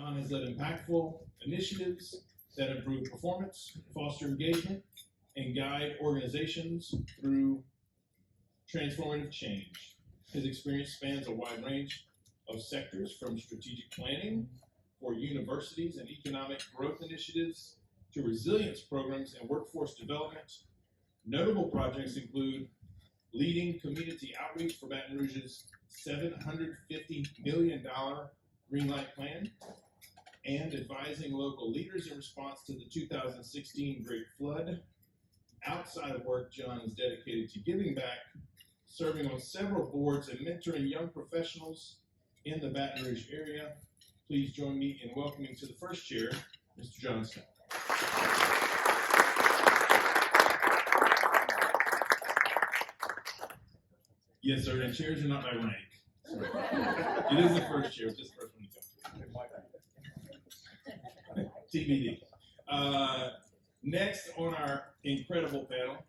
John has led impactful initiatives that improve performance, foster engagement, and guide organizations through transformative change. His experience spans a wide range of sectors, from strategic planning for universities and economic growth initiatives to resilience programs and workforce development. Notable projects include leading community outreach for Baton Rouge's $750 million Greenlight Plan, and advising local leaders in response to the 2016 Great Flood. Outside of work, John is dedicated to giving back, serving on several boards, and mentoring young professionals in the Baton Rouge area. Please join me in welcoming to the first chair, Mr. John Snow. Yes, sir, and chairs are not by rank. Sorry. It is the first chair, just the first one to come. TBD. Next on our incredible panel,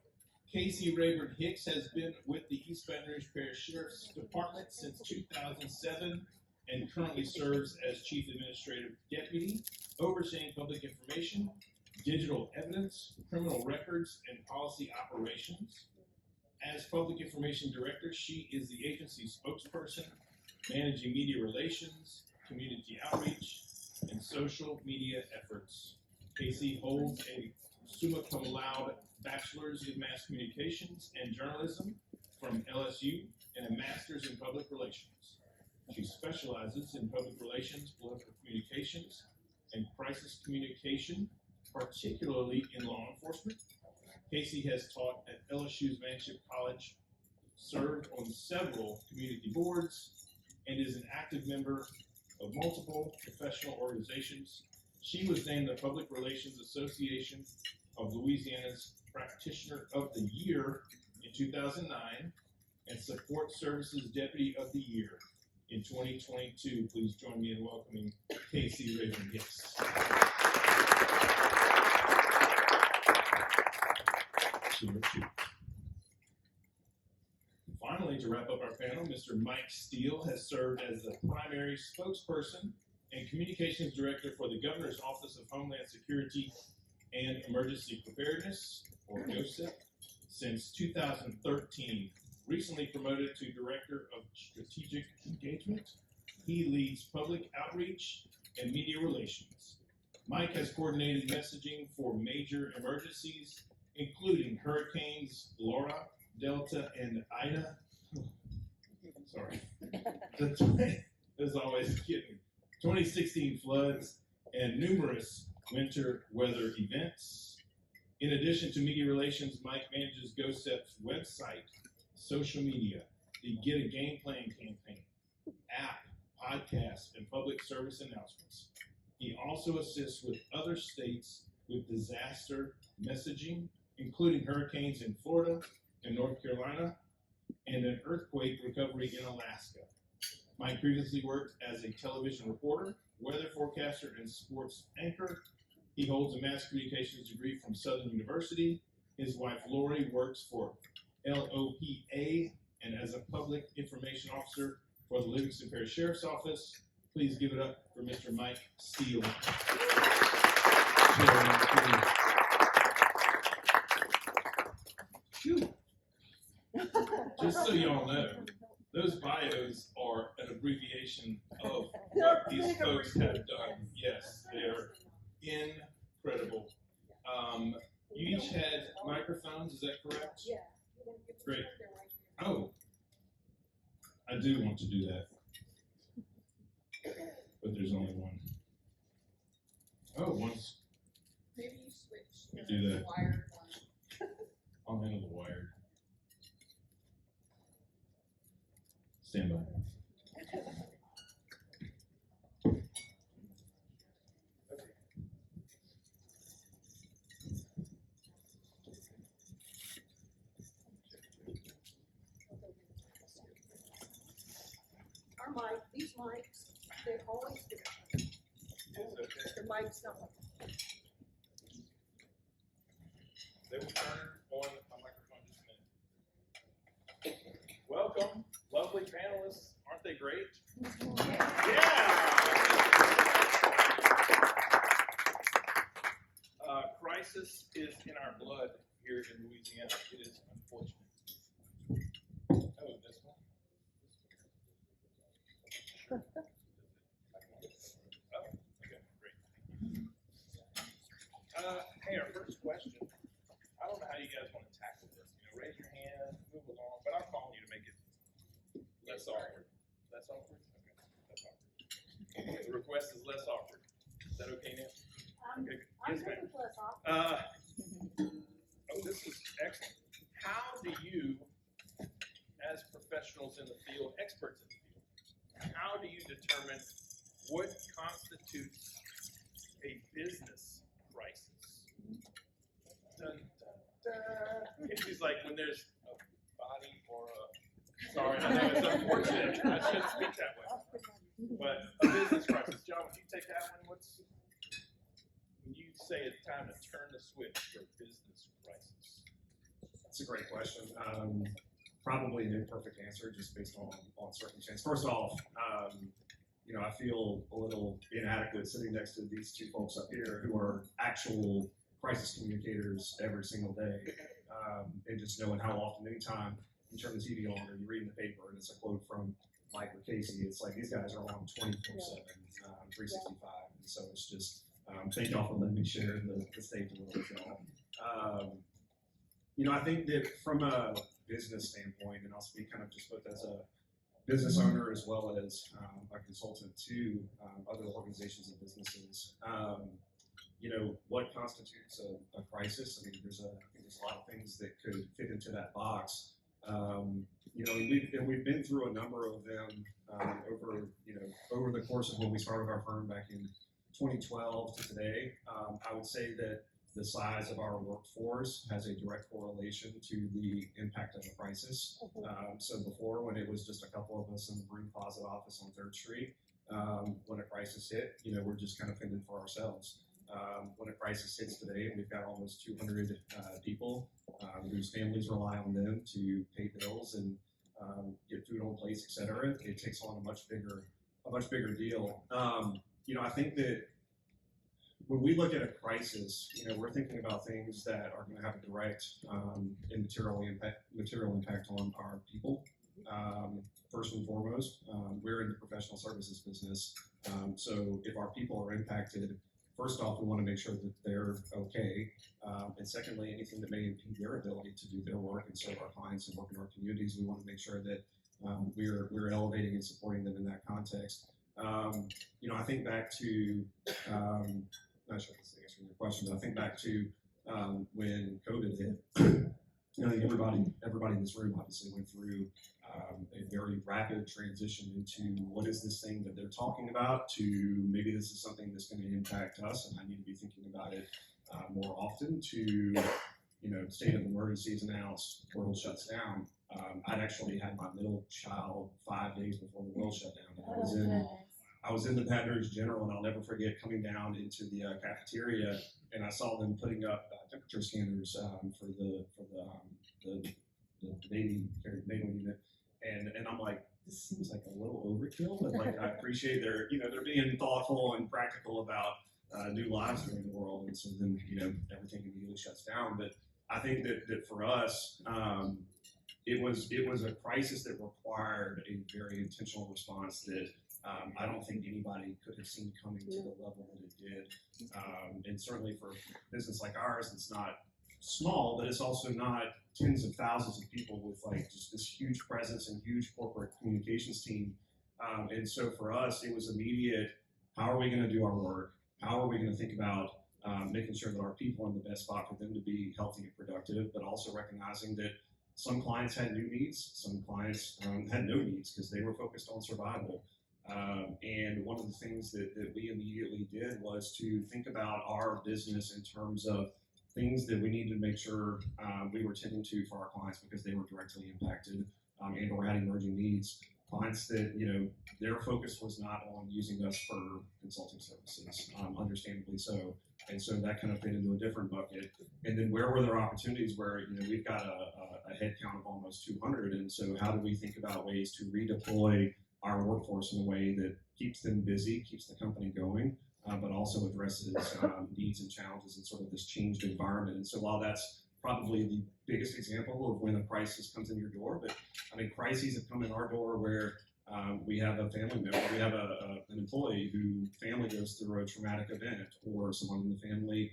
Casey Rayburn Hicks has been with the East Baton Rouge Parish Sheriff's Department since 2007 and currently serves as Chief Administrative Deputy, overseeing public information, digital evidence, criminal records, and policy operations. As Public Information Director, she is the agency's spokesperson, managing media relations, community outreach, and social media efforts. Casey holds a summa cum laude Bachelor's in Mass Communications and Journalism from LSU and a Master's in Public Relations. She specializes in public relations, political communications, and crisis communication, particularly in law enforcement. Casey has taught at LSU's Manship College, served on several community boards, and is an active member of multiple professional organizations. She was named the Public Relations Association of Louisiana's Practitioner of the Year in 2009 and Support Services Deputy of the Year in 2022. Please join me in welcoming Casey Rayburn Hicks. Finally, to wrap up our panel, Mr. Mike Steele has served as the primary spokesperson and communications director for the Governor's Office of Homeland Security and Emergency Preparedness, or GOSEP, since 2013. Recently promoted to Director of Strategic Engagement, he leads public outreach and media relations. Mike has coordinated messaging for major emergencies, including Hurricanes Laura, Delta, and Ida. Sorry. As always, kidding. 2016 floods and numerous winter weather events. In addition to media relations, Mike manages GOSEP's website, social media, the Get a Game Plan campaign, app, podcasts, and public service announcements. He also assists with other states with disaster messaging, including hurricanes in Florida and North Carolina, and an earthquake recovery in Alaska. Mike previously worked as a television reporter, weather forecaster, and sports anchor. He holds a mass communications degree from Southern University. His wife, Lori, works for LOPA and as a public information officer for the Livingston Parish Sheriff's Office. Please give it up for Mr. Mike Steele. Just so y'all know, those bios are an abbreviation of what these folks have done. Yes, they're incredible. You each had microphones, is that correct? Yeah. Great. Oh, I do want to do that, but there's only one. Oh, one's. Maybe you switch. Do that. The wired one. I'll handle the wired. Stand by. Our mic, these mics, they always do. The mics don't. They will turn on my microphone just a minute. Welcome, lovely panelists. Aren't they great? Yeah! crisis is in our blood here in Louisiana. It is unfortunate. Oh, this one. Sure. Oh, okay, great. Hey, our first question. I don't know how you guys want to tackle this. Raise your hand, move along, but I'm calling you to make it less awkward. Less awkward? Okay, less awkward. The request is less awkward. Is that okay, Nancy? Okay. I'm Yes, ma'am. good with less awkward. Oh, this is excellent. How do you, as professionals in the field, experts in the field, how do you determine what constitutes a business crisis? Dun, dun, dun. It's like when there's a body or a, sorry, I know it's unfortunate. I shouldn't speak that way. But a business crisis. John, would you take that one? When you say it's time to turn the switch for a business crisis? That's a great question. Probably an imperfect answer just based on circumstance. First off, I feel a little inadequate sitting next to these two folks up here who are actual crisis communicators every single day, and just knowing how often, anytime you turn the TV on or you read in the paper and it's a quote from Mike or Casey, it's like these guys are on 24/7, 365, and so it's just thank y'all for letting me share the stage a little with y'all. I think that from a business standpoint, and I'll speak kind of just both as a business owner as well as a consultant to other organizations and businesses. What constitutes a crisis? I mean, there's a lot of things that could fit into that box. We've been through a number of them over the course of when we started our firm back in 2012 to today. I would say that the size of our workforce has a direct correlation to the impact of a crisis. So before, when it was just a couple of us in the Broom Closet office on 3rd Street, when a crisis hit, we're just kind of fending for ourselves. When a crisis hits today, we've got almost 200 people whose families rely on them to pay bills and get food on plates, et cetera. It takes on a much bigger deal. I think that when we look at a crisis, we're thinking about things that are going to have a direct and material impact on our people. First and foremost, we're in the professional services business, so if our people are impacted, first off, we want to make sure that they're okay, and secondly, anything that may impede their ability to do their work and serve our clients and work in our communities, we want to make sure that we're elevating and supporting them in that context. I think back to, I'm not sure if this is answering your question, but I think back to when COVID hit. I think everybody in this room obviously went through a very rapid transition into what is this thing that they're talking about to maybe this is something that's going to impact us and I need to be thinking about it more often to, state of emergency is announced, world shuts down. I'd actually had my middle child 5 days before the world shut down. I was in the Baton Rouge General, and I'll never forget coming down into the cafeteria, and I saw them putting up temperature scanners for the baby unit, and I'm like, this seems like a little overkill, but like I appreciate they're being thoughtful and practical about new lives here in the world, and so then everything immediately shuts down. But I think that for us, it was a crisis that required a very intentional response that. I don't think anybody could have seen coming to the level that it did. And certainly for a business like ours, it's not small, but it's also not tens of thousands of people with like just this huge presence and huge corporate communications team. And so for us, it was immediate. How are we going to do our work? How are we going to think about making sure that our people are in the best spot for them to be healthy and productive, but also recognizing that some clients had new needs, some clients had no needs because they were focused on survival. And one of the things that we immediately did was to think about our business in terms of things that we needed to make sure we were tending to for our clients because they were directly impacted and or had emerging needs. Clients that, their focus was not on using us for consulting services, understandably so. And so that kind of fit into a different bucket. And then where were there opportunities where, we've got a head count of almost 200. And so how do we think about ways to redeploy our workforce in a way that keeps them busy, keeps the company going, but also addresses needs and challenges in sort of this changed environment. And so while that's probably the biggest example of when a crisis comes in your door, but I mean, crises have come in our door where we have a family member, we have an employee who family goes through a traumatic event, or someone in the family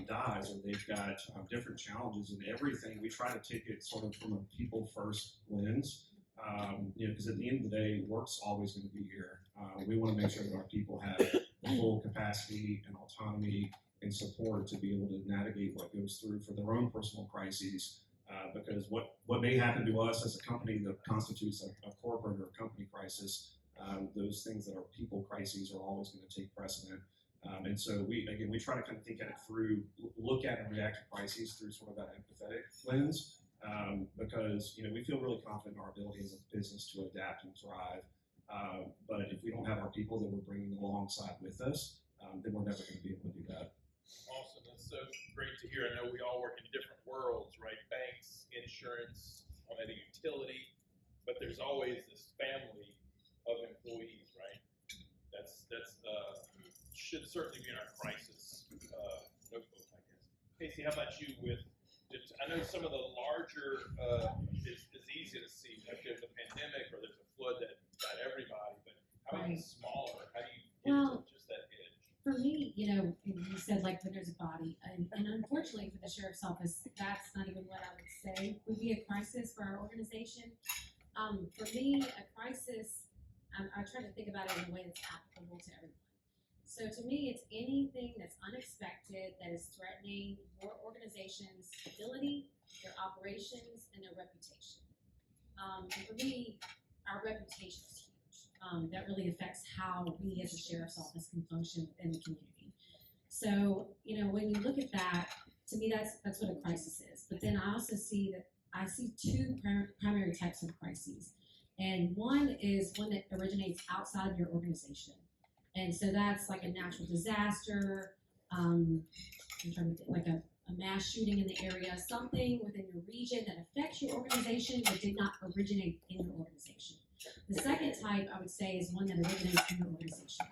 dies, or they've got different challenges, and everything. We try to take it sort of from a people first lens, because at the end of the day, work's always going to be here. We want to make sure that our people have the full capacity and autonomy and support to be able to navigate what goes through for their own personal crises. Because what may happen to us as a company that constitutes a corporate or a company crisis, those things that are people crises are always going to take precedent. And so we try to kind of think at it through, look at and react to crises through sort of that empathetic lens, because we feel really confident in our ability as a business to adapt and thrive. But if we don't have our people that we're bringing alongside with us, then we're never going to be able to do that. Awesome. That's so great to hear. I know we all work in different worlds, right? Banks, insurance, at a utility, but there's always this family of employees, right? That's should certainly be in our crisis notebook, I guess. Casey, how about you? I know some of the larger is easy to see. Like there's a pandemic or there's a flood that got everybody, but how about the smaller? How do you get to just that edge? For me, you said like when there's a body, and unfortunately for the sheriff's office, that's not even what I would say would be a crisis for our organization. For me, a crisis, I try to think about it in a way that's applicable to everyone. So to me, it's anything that's unexpected that is threatening your organization's stability, their operations, and their reputation. And for me, our reputation is huge. That really affects how we as a sheriff's office can function within the community. So, when you look at that, to me, that's what a crisis is. But then I also see two primary types of crises. And one is one that originates outside of your organization. And so that's like a natural disaster, I'm trying to think, like a mass shooting in the area, something within your region that affects your organization but did not originate in your organization. The second type, I would say, is one that originates in your organization.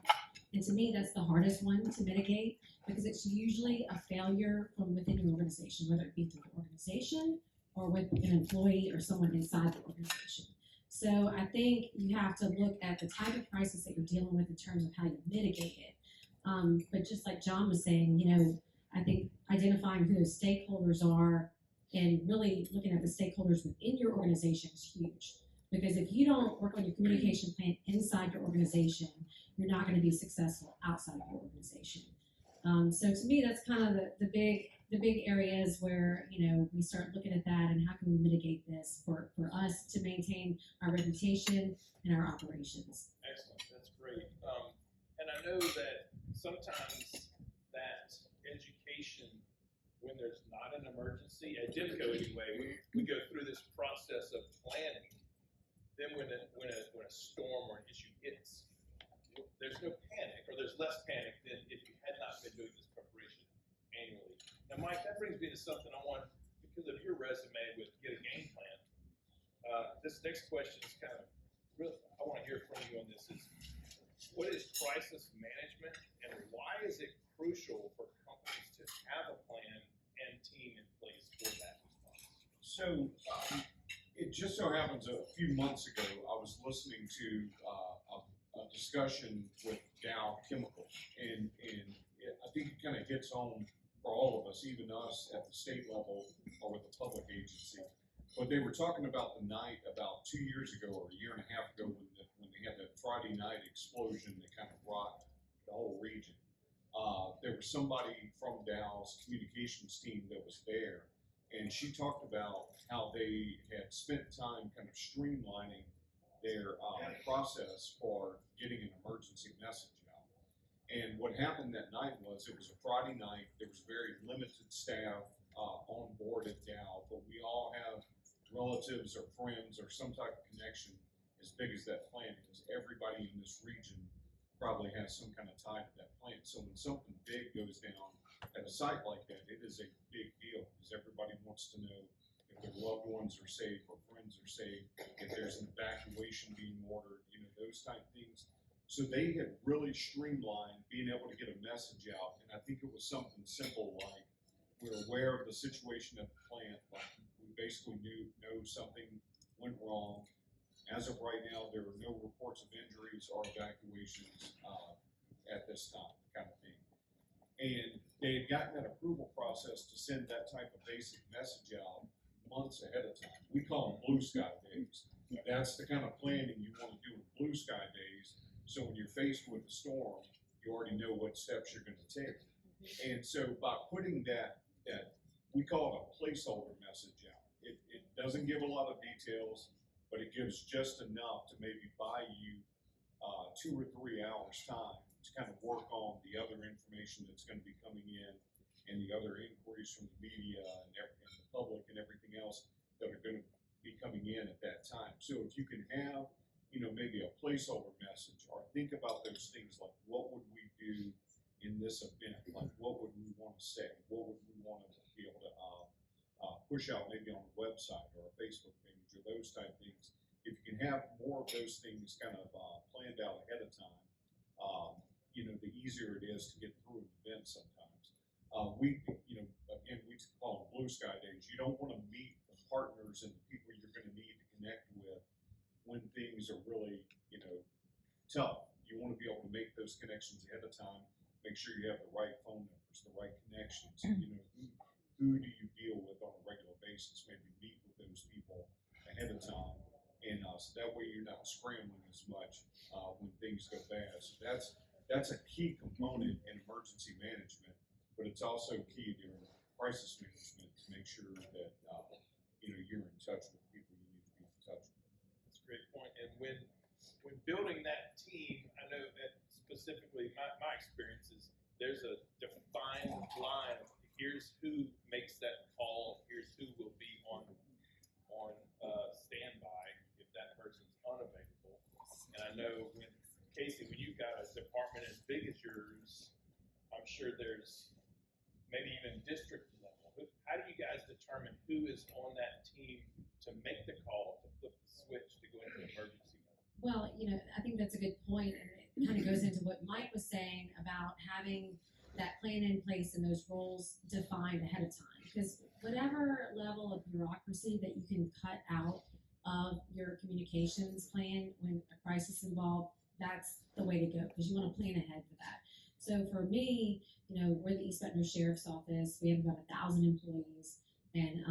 And to me, that's the hardest one to mitigate because it's usually a failure from within your organization, whether it be through the organization or with an employee or someone inside the organization. So I think you have to look at the type of crisis that you're dealing with in terms of how you mitigate it. But just like John was saying, I think identifying who those stakeholders are and really looking at the stakeholders within your organization is huge. Because if you don't work on your communication plan inside your organization, you're not going to be successful outside of your organization. So to me, that's kind of the big areas where we start looking at that and how can we mitigate this for us to maintain our reputation and our operations. Excellent, that's great. And I know that sometimes that education, when there's not an emergency, at DIMCO anyway, we go through this process of planning. Then when a storm or an issue hits, there's no panic, or there's less panic than if you had not been doing this preparation annually. Now, Mike, that brings me to something I want, because of your resume with Get a Game Plan. This next question is kind of real. I want to hear from you on this. What is crisis management, and why is it crucial for companies to have a plan and team in place for that response? So, it just so happens a few months ago, I was listening to a discussion with Dow Chemical, and I think it kind of hits home for all of us, even us at the state level or with the public agency. But they were talking about the night about 2 years ago or a year and a half ago when they had that Friday night explosion that kind of rocked the whole region. There was somebody from Dow's communications team that was there, and she talked about how they had spent time kind of streamlining their process for getting an emergency message out. And what happened that night was it was a Friday night. There was very limited staff on board at Dow, but we all have relatives or friends or some type of connection as big as that plant is. Everybody in this region probably has some kind of tie to that plant. So when something big goes down at a site like that, it is a big deal because everybody wants to know if their loved ones are safe or friends are safe, if there's an evacuation being ordered, those type things. So they had really streamlined being able to get a message out, and I think it was something simple like, we're aware of the situation at the plant, like we basically know something went wrong. As of right now, there are no reports of injuries or evacuations at this time, kind of thing. And they had gotten that approval process to send that type of basic message out months ahead of time. We call them blue sky days. That's the kind of planning you want to do with blue sky days. So when you're faced with a storm, you already know what steps you're going to take. And so by putting that we call it a placeholder message out. It doesn't give a lot of details, but it gives just enough to maybe buy you 2 or 3 hours time to kind of work on the other information that's going to be coming in and the other inquiries from the media and the public and everything else that are going to be coming in at that time. So if you can have, maybe a placeholder message or think about those things like what would we do in this event? Like what would we want to say? What would we want to be able to push out maybe on a website or a Facebook page or those type things? If you can have more of those things kind of planned out ahead of time, the easier it is to get through an event sometimes. Again, we call them blue sky days. You don't want to meet the partners and the people you're going to need to connect with when things are really, tough. You want to be able to make those connections ahead of time. Make sure you have the right phone numbers, the right connections. Who do you deal with on a regular basis? Maybe meet with those people ahead of time, and so that way you're not scrambling as much when things go bad. So that's a key component in emergency management, but it's also key during crisis management to make sure that you're in touch with people you need to be in touch with. That's a great point. And when building that team, I know that specifically my experience is there's a defined line of here's who makes that call, here's who will be on standby if that person's unavailable. And I know Casey, when you've got a department as big as yours, I'm sure there's maybe even district level. How do you guys determine who is on that team to make the call, to flip the switch to go into emergency mode? Well, I think that's a good point, and it kind of goes into what Mike was saying about having that plan in place and those roles defined ahead of time. Because whatever level of bureaucracy that you can cut out of your communications plan when a crisis is involved, that's the way to go, because you want to plan ahead for that. So for me, we're the East Baton Rouge Sheriff's Office. We have about 1,000 employees, and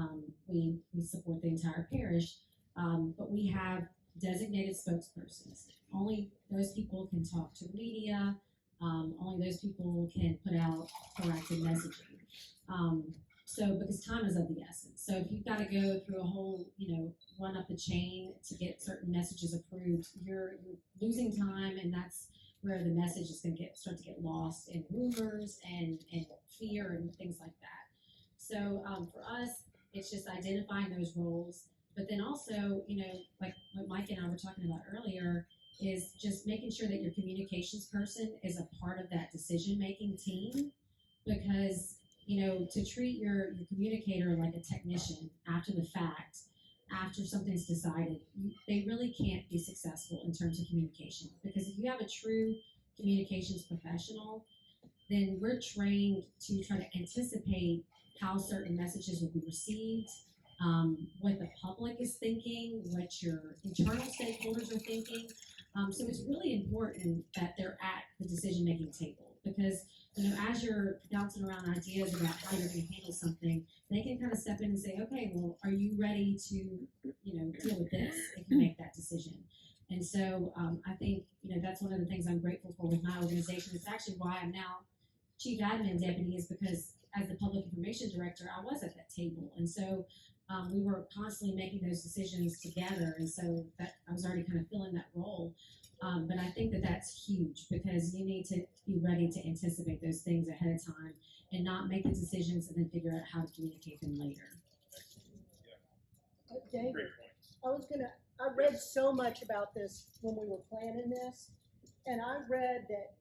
we support the entire parish. But we have designated spokespersons. Only those people can talk to the media. Only those people can put out corrected messaging. So because time is of the essence. So if you've got to go through a whole, run up the chain to get certain messages approved, you're losing time, and that's where the message is going to start to get lost in rumors and fear and things like that. So for us, it's just identifying those roles, but then also, like what Mike and I were talking about earlier, is just making sure that your communications person is a part of that decision-making team, because, to treat your communicator like a technician after the fact, after something's decided, they really can't be successful in terms of communication. Because if you have a true communications professional, then we're trained to try to anticipate how certain messages will be received, what the public is thinking, what your internal stakeholders are thinking. So it's really important that they're at the decision-making table, because as you're bouncing around ideas about how you're going to handle something, they can kind of step in and say, okay, well, are you ready to, deal with this if you make that decision? And so I think, that's one of the things I'm grateful for with my organization. It's actually why I'm now Chief Admin Deputy, is because as the Public Information Director, I was at that table. And so we were constantly making those decisions together. And so that I was already kind of filling that role. But I think that that's huge, because you need to be ready to anticipate those things ahead of time and not make the decisions and then figure out how to communicate them later. David, Great points. I read so much about this when we were planning this, and I read that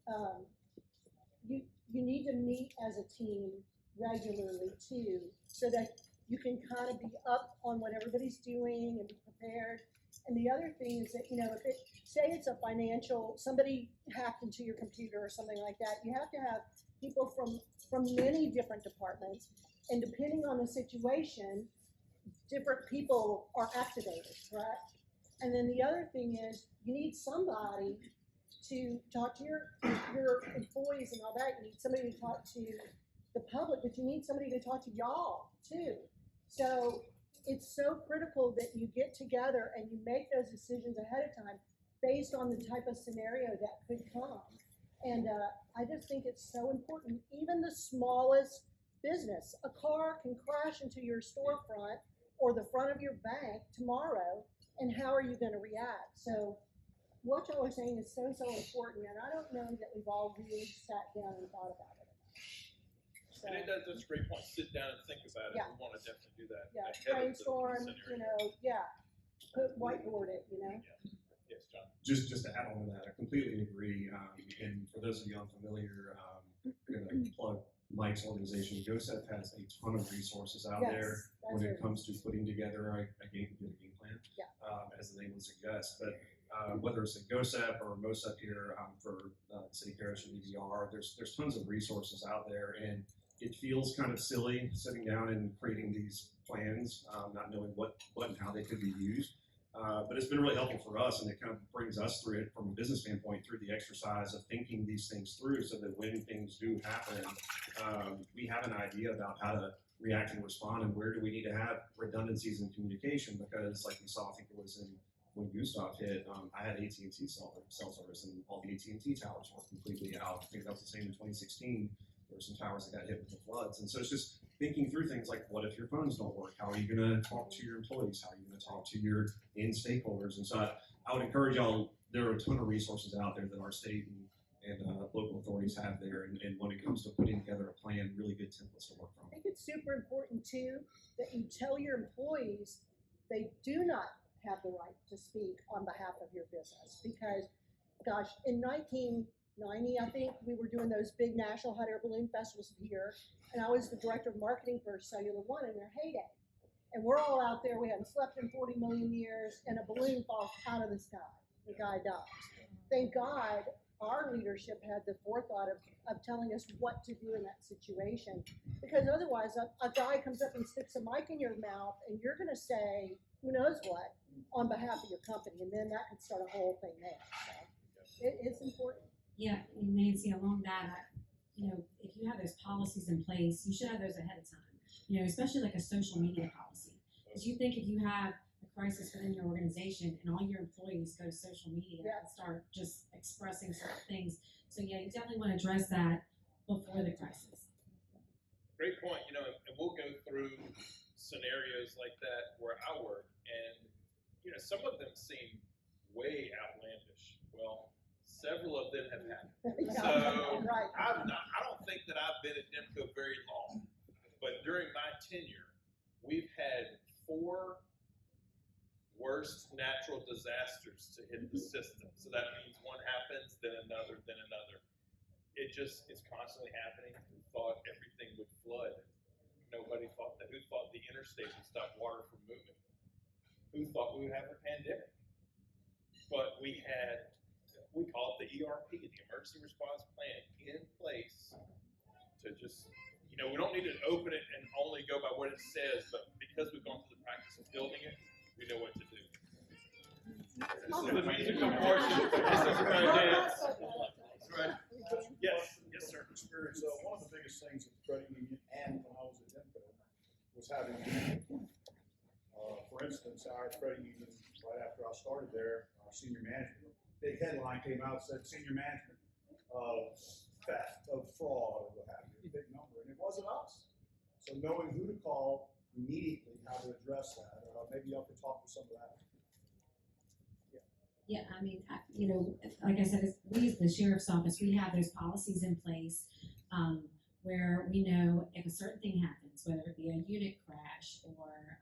you need to meet as a team regularly too, so that you can kind of be up on what everybody's doing and be prepared. And the other thing is that, if say it's a financial, somebody hacked into your computer or something like that, you have to have people from many different departments. And depending on the situation, different people are activated, correct? And then the other thing is you need somebody to talk to your employees and all that. You need somebody to talk to the public, but you need somebody to talk to y'all too. So it's so critical that you get together and you make those decisions ahead of time based on the type of scenario that could come. And I just think it's so important. Even the smallest business, a car can crash into your storefront or the front of your bank tomorrow, and how are you going to react? So what y'all are saying is so important, and I don't know that we've all really sat down and thought about it. So, And that's a great point. Sit down and think about it. Yeah. We want to definitely do that. yeah, ahead of the brainstorm, scenario. put whiteboard it, Yes, John. Just to add on to that, I completely agree. And for those of you unfamiliar, I'm going to plug Mike's organization. GOSEP has a ton of resources out there when it comes to putting together a game plan, as the name would suggest. But whether it's a GOSEP or MOSEP here for City Parish and EDR, there's tons of resources out there, and it feels kind of silly sitting down and creating these plans, not knowing what and how they could be used. But it's been really helpful for us, and it kind of brings us through it from a business standpoint through the exercise of thinking these things through so that when things do happen, we have an idea about how to react and respond and where do we need to have redundancies in communication, because like we saw, I think it was when Gustav hit, I had AT&T cell service and all the AT&T towers were completely out. I think that was the same in 2016. There were some towers that got hit with the floods. And so it's just thinking through things like, what if your phones don't work? How are you going to talk to your employees? How are you going to talk to your end stakeholders? And so I would encourage y'all, there are a ton of resources out there that our state and local authorities have there. And when it comes to putting together a plan, really good templates to work from. I think it's super important too that you tell your employees they do not have the right to speak on behalf of your business, because gosh, in 1990, I think we were doing those big national hot air balloon festivals here, and I was the director of marketing for Cellular One in their heyday. And we're all out there, we hadn't slept in 40 million years, and a balloon falls out of the sky. The guy dies. Thank God our leadership had the forethought of telling us what to do in that situation. Because otherwise, a guy comes up and sticks a mic in your mouth, and you're going to say, who knows what, on behalf of your company, and then that could start a whole thing there. So it's important. Yeah, and Nancy, along that, if you have those policies in place, you should have those ahead of time. Especially like a social media policy. Because you think if you have a crisis within your organization and all your employees go to social media and start just expressing certain things. So yeah, you definitely want to address that before the crisis. Great point. And we'll go through scenarios like that where I work, and some of them seem way outlandish. Well, several of them have happened. So Right. I don't think that I've been at DEMCO very long, but during my tenure, we've had 4 worst natural disasters to hit the system. So that means one happens, then another, then another. It's constantly happening. We thought everything would flood. Nobody thought that. Who thought the interstate would stop water from moving? Who thought we would have a pandemic? But we call it the ERP, the Emergency Response Plan, in place to just, we don't need to open it and only go by what it says, but because we've gone through the practice of building it, we know what to do. This is the musical portion. This is my dance. Yes, sir. Experience. One of the biggest things at the credit union and when I was at DEMCO was having meetings. For instance, our credit union, right after I started there, our senior management, big headline came out that said senior management of theft, of fraud, or what have you, a big number, and it wasn't us. So knowing who to call immediately, how to address that, maybe y'all could talk to some of that. Yeah, I mean, like I said, we as the sheriff's office, we have those policies in place where we know if a certain thing happens, whether it be a unit crash or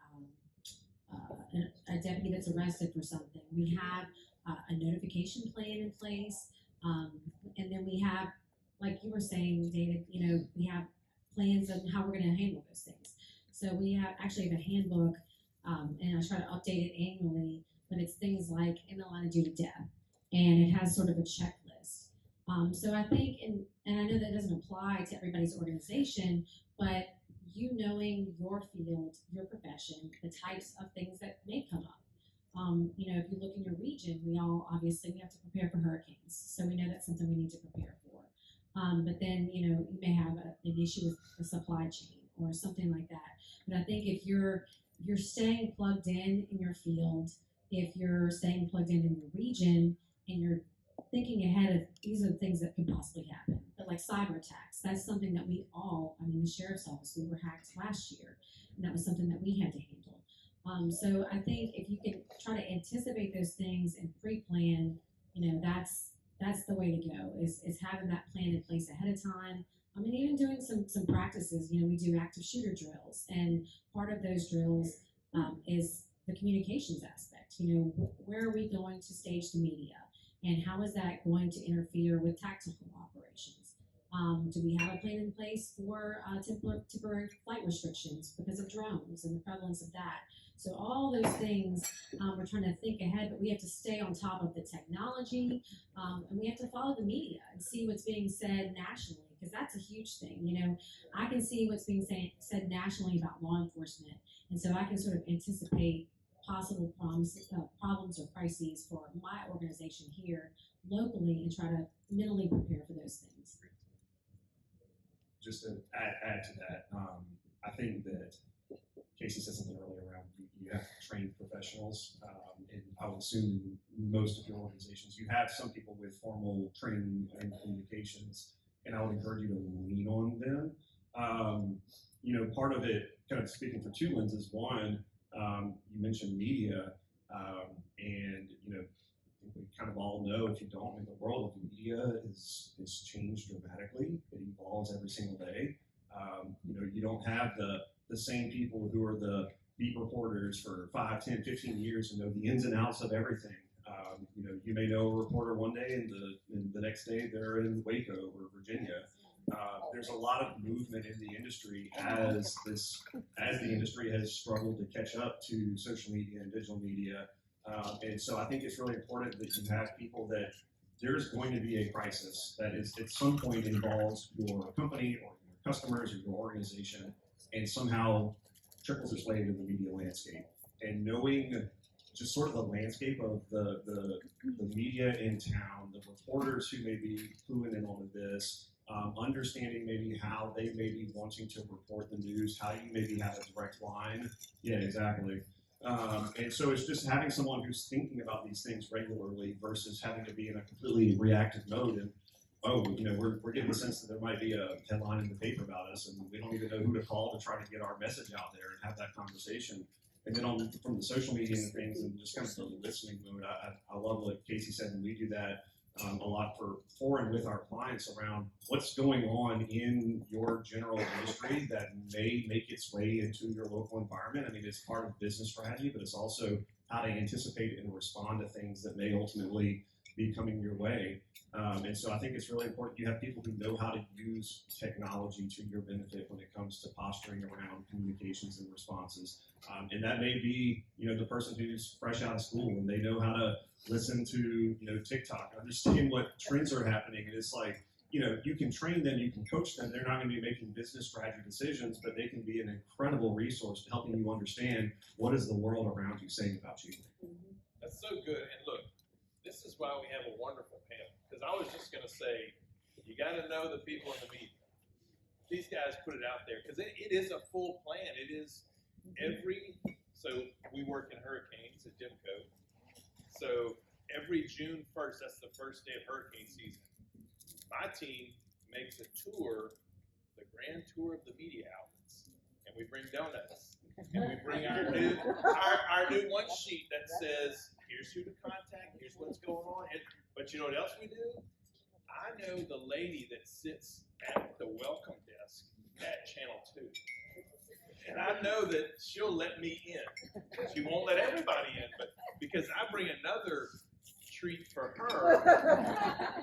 a deputy that's arrested for something, we have a notification plan in place, and then we have, like you were saying, David, we have plans on how we're going to handle those things. So we actually have a handbook, and I try to update it annually but it's things like in the line of duty death, and it has sort of a checklist. So I think, and I know that doesn't apply to everybody's organization, but you knowing your field, your profession, the types of things that may come up. If you look in your region, we have to prepare for hurricanes, so we know that's something we need to prepare for. But then, you may have an issue with the supply chain or something like that. But I think if you're staying plugged in your field, if you're staying plugged in your region, and you're thinking ahead of these are the things that could possibly happen. But like cyber attacks, that's something that the sheriff's office, we were hacked last year, and that was something that we had to handle. So I think if you can try to anticipate those things and pre-plan, that's the way to go, is having that plan in place ahead of time. Even doing some practices, we do active shooter drills, and part of those drills is the communications aspect. Where are we going to stage the media, and how is that going to interfere with tactical operations? Do we have a plan in place for temporary flight restrictions because of drones and the prevalence of that? So all those things, we're trying to think ahead, but we have to stay on top of the technology, and we have to follow the media and see what's being said nationally, because that's a huge thing. I can see what's being said nationally about law enforcement, and so I can sort of anticipate possible problems or crises for my organization here locally and try to mentally prepare for those things. Just to add to that, I think that Casey said something earlier around you have trained professionals, and I would assume in most of your organizations you have some people with formal training and communications, and I would encourage you to lean on them. Part of it, kind of speaking for two lenses. One, you mentioned media, and we kind of all know, if you don't, the world of media is changed dramatically. It evolves every single day. You don't have the same people who are the beat reporters for 5, 10, 15 years and know the ins and outs of everything. You may know a reporter one day, and the next day they're in Waco or Virginia. There's a lot of movement in the industry as the industry has struggled to catch up to social media and digital media. And so I think it's really important that you have people that there's going to be a crisis that is at some point involves your company or your customers or your organization, and somehow trickles its way into the media landscape. And knowing just sort of the landscape of the media in town, the reporters who may be cluing in on this, understanding maybe how they may be wanting to report the news, how you maybe have a direct line. Yeah, exactly. And so it's just having someone who's thinking about these things regularly versus having to be in a completely reactive mode. And we're getting the sense that there might be a headline in the paper about us, and we don't even know who to call to try to get our message out there and have that conversation. And then from the social media and things, and just kind of the listening mode, I love what Casey said, and we do that a lot for and with our clients around what's going on in your general industry that may make its way into your local environment. It's part of business strategy, but it's also how to anticipate and respond to things that may ultimately be coming your way. And so I think it's really important you have people who know how to use technology to your benefit when it comes to posturing around communications and responses. And that may be, the person who's fresh out of school and they know how to listen to, TikTok, understand what trends are happening. And it's like, you can train them, you can coach them. They're not going to be making business strategy decisions, but they can be an incredible resource to helping you understand what is the world around you saying about you. That's so good. And look, this is why we have a wonderful panel. Because I was just going to say, you got to know the people in the media. These guys put it out there because it is a full plan. It is so we work in hurricanes at Dimco. So every June 1st, that's the first day of hurricane season, my team makes a tour, the grand tour of the media outlets. And we bring donuts. And we bring our new one sheet that says, here's who to contact, here's what's going on. But you know what else we do? I know the lady that sits at the welcome desk at Channel 2. And I know that she'll let me in. She won't let everybody in, but because I bring another treat for her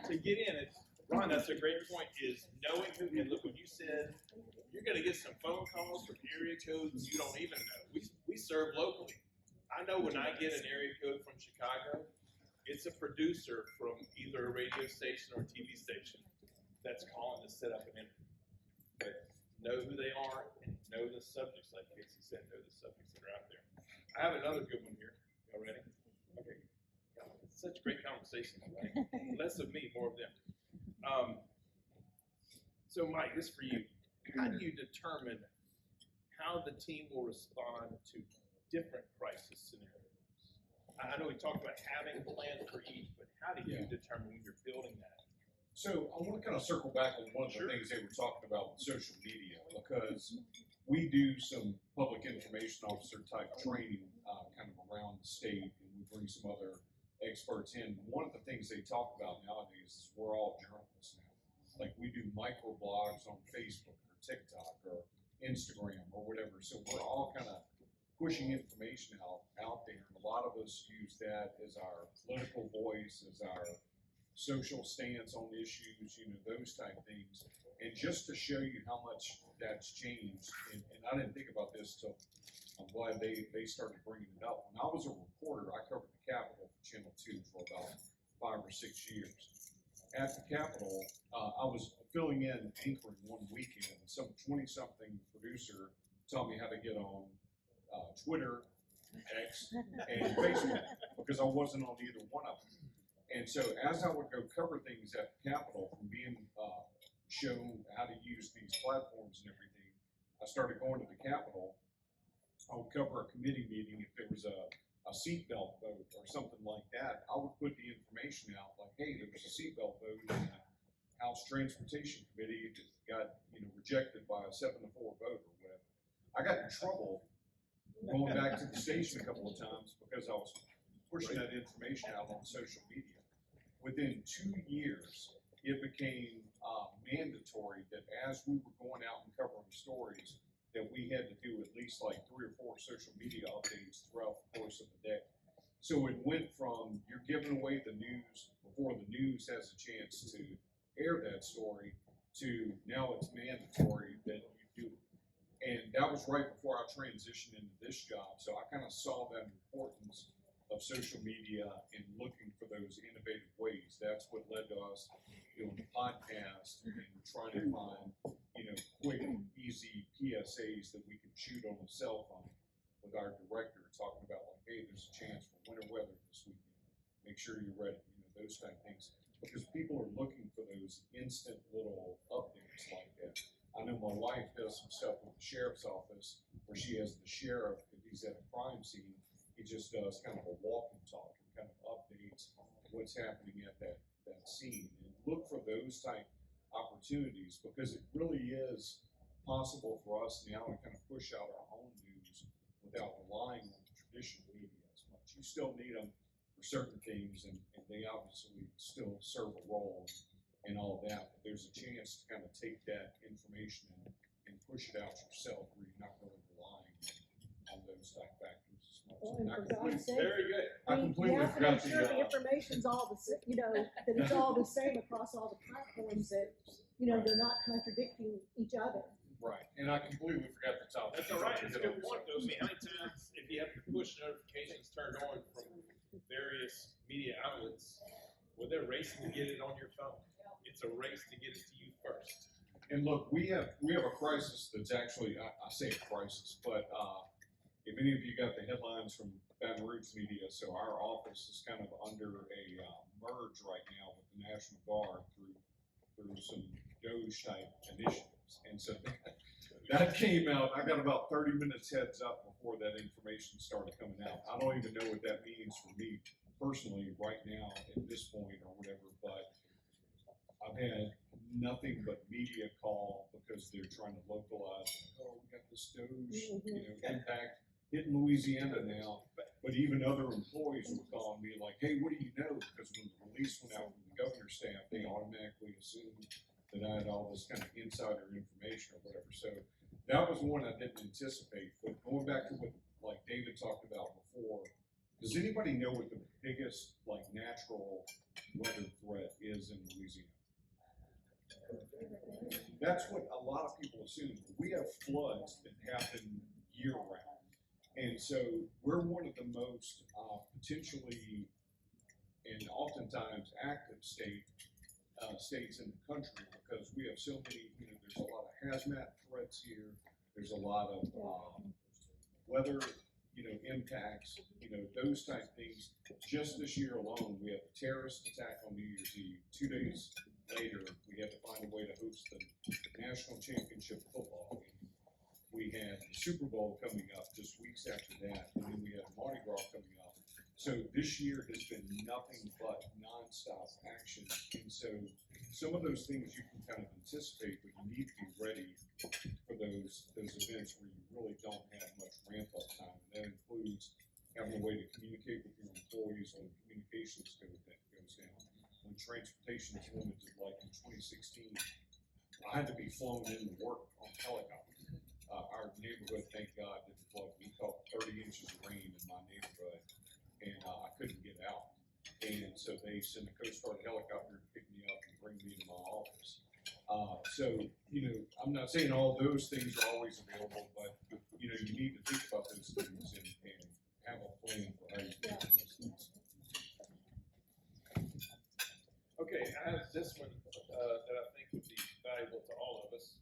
to get in. Ron, that's a great point, is knowing who, and look, when you said you're going to get some phone calls from area codes you don't even know. We serve locally. I know when I get an area code from Chicago, it's a producer from either a radio station or a TV station that's calling to set up an interview. But know who they are and know the subjects, like Casey said, know the subjects that are out there. I have another good one here. Y'all ready? Okay. It's such great conversation, right? Less of me, more of them. So Mike, this for you. How do you determine how the team will respond to different crisis scenarios? I know we talked about having plans for each, but how do you determine when you're building that? So I want to kind of circle back on one of the Sure. things they were talking about with social media, because we do some public information officer type training kind of around the state, and we bring some other experts in. One of the things they talk about nowadays is we're all journalists now. Like we do microblogs on Facebook or TikTok or Instagram or whatever. So we're all kind of pushing information out there. And a lot of us use that as our political voice, as our social stance on issues, those type things. And just to show you how much that's changed, and I didn't think about this till I'm glad they started bringing it up. When I was a reporter, I covered the Capitol for Channel 2 for about 5 or 6 years. At the Capitol, I was filling in anchoring one weekend. Some 20-something producer taught me how to get on Twitter, X, and Facebook because I wasn't on either one of them. And so as I would go cover things at the Capitol, from being shown how to use these platforms and everything, I started going to the Capitol. I would cover a committee meeting. If there was a seatbelt vote or something like that, I would put the information out like, hey, there was a seatbelt vote in the House Transportation Committee. It got rejected by a 7-4 vote or whatever. I got in trouble going back to the station a couple of times because I was pushing that information out on social media. Within 2 years, it became mandatory that as we were going out and covering stories, that we had to do at least like 3 or 4 social media updates throughout the course of the day. So it went from you're giving away the news before the news has a chance to air that story to now it's mandatory that you do it. And that was right before I transitioned into this job. So I kind of saw that importance of social media and looking for those innovative ways. That's what led to us doing the podcast and trying to find, quick, easy PSAs that we can shoot on a cell phone with our director, talking about like, hey, there's a chance for winter weather this weekend. Make sure you're ready, those type of things. Because people are looking for those instant little updates like that. I know my wife does some stuff with the sheriff's office where she has the sheriff, if he's at a crime scene, he just does kind of a walk and talk and kind of updates what's happening at that scene. And look for those type opportunities because it really is possible for us now to kind of push out our own news without relying on the traditional media as much. You still need them for certain things and they obviously still serve a role and all of that, but there's a chance to kind of take that information and push it out yourself where you're not really relying on those type factors as much. Well, And and I for God's completely- sake, Very good. I you completely have to forgot make sure the the, information's all the that it's all the same across all the platforms, that they're not contradicting each other. right, and I completely forgot the topic. That's all right. It's a good point, though. I mean, how many times, if you have the push notifications turned on from various media outlets, well, they're racing to get it on your phone. It's a race to get it to you first. And look, we have a crisis that's actually, I say a crisis, but if any of you got the headlines from Baton Rouge media, so our office is kind of under a merge right now with the National Guard through some Doge type initiatives. And so that came out, I got about 30 minutes heads up before that information started coming out. I don't even know what that means for me personally right now at this point or whatever, but I've had nothing but media call because they're trying to localize, oh, we got this Doge, impact hitting Louisiana now. But even other employees were calling me like, hey, what do you know? Because when the release went out from the governor's staff, they automatically assumed that I had all this kind of insider information or whatever. So that was one I didn't anticipate. But going back to what like David talked about before, does anybody know what the biggest like natural weather threat is in Louisiana? That's what a lot of people assume. We have floods that happen year round. And so we're one of the most potentially and oftentimes active states in the country because we have so many, there's a lot of hazmat threats here. There's a lot of weather, impacts, those type things. Just this year alone, we had a terrorist attack on New Year's Eve. 2 days later, we had to find a way to host the national championship football game. We had the Super Bowl coming up just weeks after that, and then we had Mardi Gras coming up. So this year has been nothing but nonstop action, and so some of those things you can kind of anticipate, but you need to be ready for those events where you really don't have much ramp up time. And that includes having a way to communicate with your employees when communications goes down. When transportation is limited, like in 2016, I had to be flown into work on helicopter. Our neighborhood, thank God, didn't flood. We caught 30 inches of rain in my neighborhood, and I couldn't get out. And so they sent a Coast Guard helicopter to pick me up and bring me to my office. So, I'm not saying all those things are always available, but, you need to think about those things and have a plan for how you do those things. Okay, I have this one that I think would be valuable to all of us.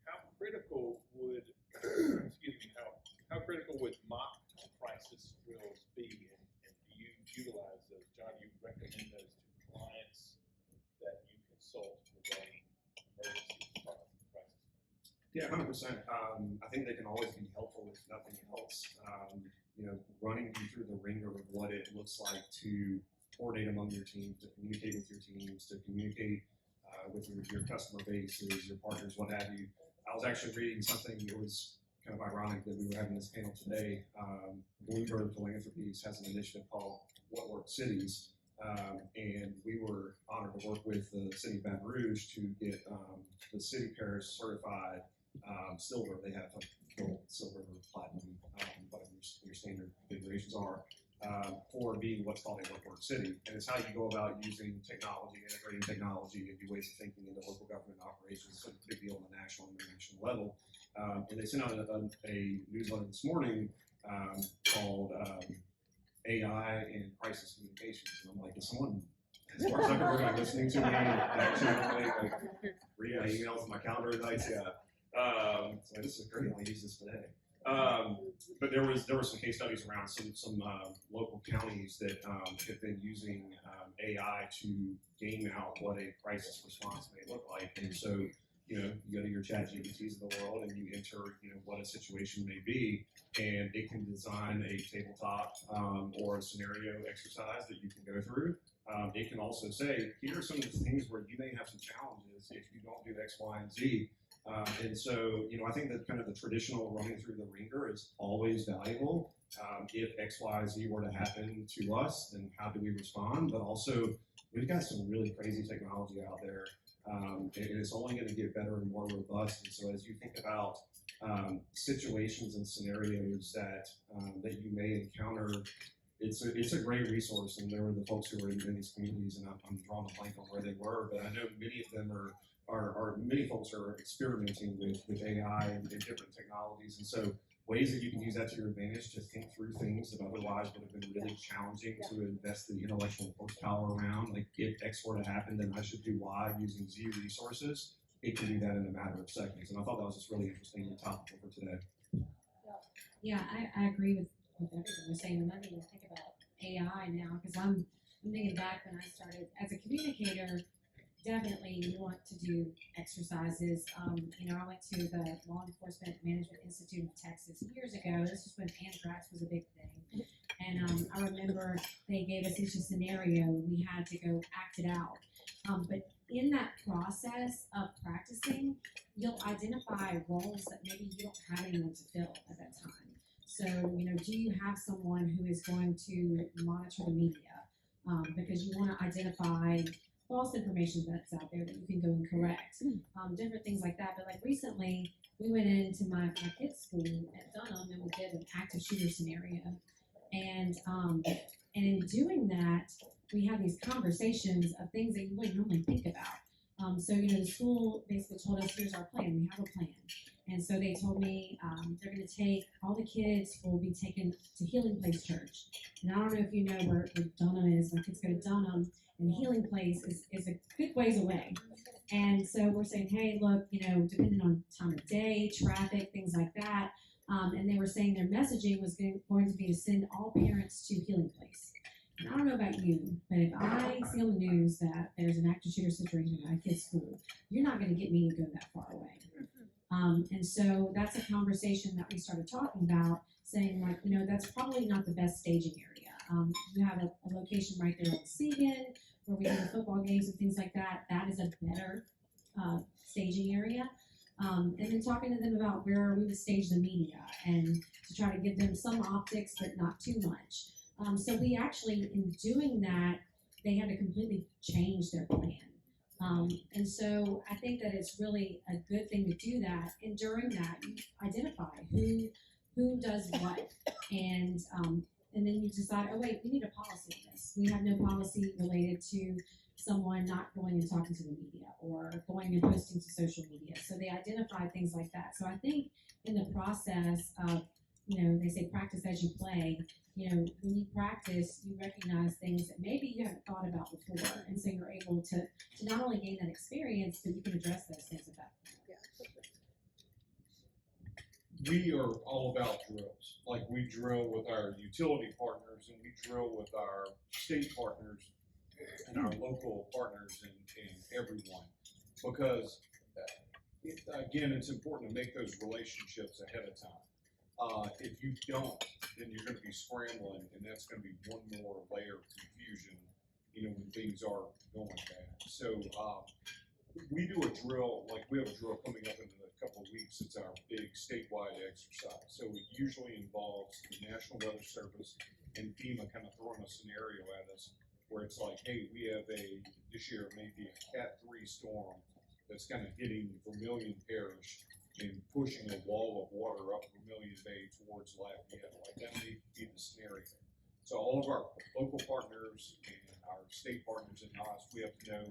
How critical would, how critical would mock crisis drills be, and do you utilize those? John, you recommend those to clients that you consult regarding emergency crisis? Yeah, 100%. I think they can always be helpful if nothing else. Running you through the ringer of what it looks like to coordinate among your teams, to communicate with your teams, to communicate with your customer bases, your partners, what have you. I was actually reading something that was kind of ironic that we were having this panel today. Bloomberg Philanthropies has an initiative called What Works Cities, and we were honored to work with the city of Baton Rouge to get the city parish certified silver. They have gold, silver, platinum, whatever your standard configurations are, for being what's called a What Works City. And it's how you go about using technology, integrating technology, and new ways of thinking into local government operations. It's a big deal on the national and international level. And they sent out a newsletter this morning called AI and Crisis Communications. And I'm like, is someone, as far as I can remember, listening to me actually read my emails and my calendar invites? Yeah. So this is great. I'll use this today. But there were some case studies around some local counties that have been using AI to game out what a crisis response may look like. And so, you go to your ChatGPTs of the world and you enter, what a situation may be, and it can design a tabletop or a scenario exercise that you can go through. It can also say, here are some of the things where you may have some challenges if you don't do X, Y, and Z. And so, I think that kind of the traditional running through the ringer is always valuable. If X, Y, Z were to happen to us, then how do we respond? But also, we've got some really crazy technology out there, and it's only going to get better and more robust. And so, as you think about situations and scenarios that you may encounter, it's a great resource. And there were the folks who were in these communities, and I'm drawing a blank on where they were, but I know many of them are many folks are experimenting with AI and different technologies. And so ways that you can use that to your advantage to think through things that otherwise would have been really challenging to invest the intellectual horsepower around. Like, if X were to happen, then I should do Y using Z resources. It can do that in a matter of seconds. And I thought that was just really interesting and topical for today. Yeah, I agree with everything you're saying. And I didn't even think about AI now, because I'm thinking back when I started as a communicator. Definitely you want to do exercises. I went to the Law Enforcement Management Institute of Texas years ago. This was when anthrax was a big thing. And I remember they gave us each a scenario. We had to go act it out. But in that process of practicing, you'll identify roles that maybe you don't have anyone to fill at that time. So, do you have someone who is going to monitor the media? Because you want to identify false information that's out there that you can go and correct, different things like that. But like recently, we went into my kids' school at Dunham and we did an active shooter scenario. And in doing that, we had these conversations of things that you wouldn't normally think about. So, the school basically told us, here's our plan, we have a plan. And so they told me they're going to take all the kids will be taken to Healing Place Church. And I don't know if you know where Dunham is. My kids go to Dunham, and Healing Place is a good ways away. And so we're saying, hey, look, depending on time of day, traffic, things like that. And they were saying their messaging was going to be to send all parents to Healing Place. And I don't know about you, but if I see on the news that there's an active shooter situation at my kid's school, you're not going to get me to go that far away. And so that's a conversation that we started talking about, saying that's probably not the best staging area. You have a location right there on Segan where we do the football games and things like that. That is a better staging area. And then talking to them about where we would stage the media and to try to give them some optics, but not too much. So we actually, in doing that, they had to completely change their plan. And so I think that it's really a good thing to do that. And during that, you identify who does what, and then you decide, oh wait, we need a policy on this. We have no policy related to someone not going and talking to the media or going and posting to social media. So they identify things like that. So I think in the process of, they say practice as you play. When you practice, you recognize things that maybe you haven't thought about before, and so you're able to not only gain that experience, but you can address those things at that point. Yeah. We are all about drills. Like, we drill with our utility partners, and we drill with our state partners and our local partners and everyone, because again, it's important to make those relationships ahead of time. If you don't, then you're going to be scrambling, and that's going to be one more layer of confusion, when things are going bad. So we do a drill, like we have a drill coming up in a couple of weeks. It's our big statewide exercise. So it usually involves the National Weather Service and FEMA kind of throwing a scenario at us where it's like, hey, we have this year it may be a Cat 3 storm that's kind of hitting Vermilion Parish and pushing a wall of water up Vermilion Bay towards Lafayette. Like, that may be the scenario. So all of our local partners and our state partners in NOS, we have to know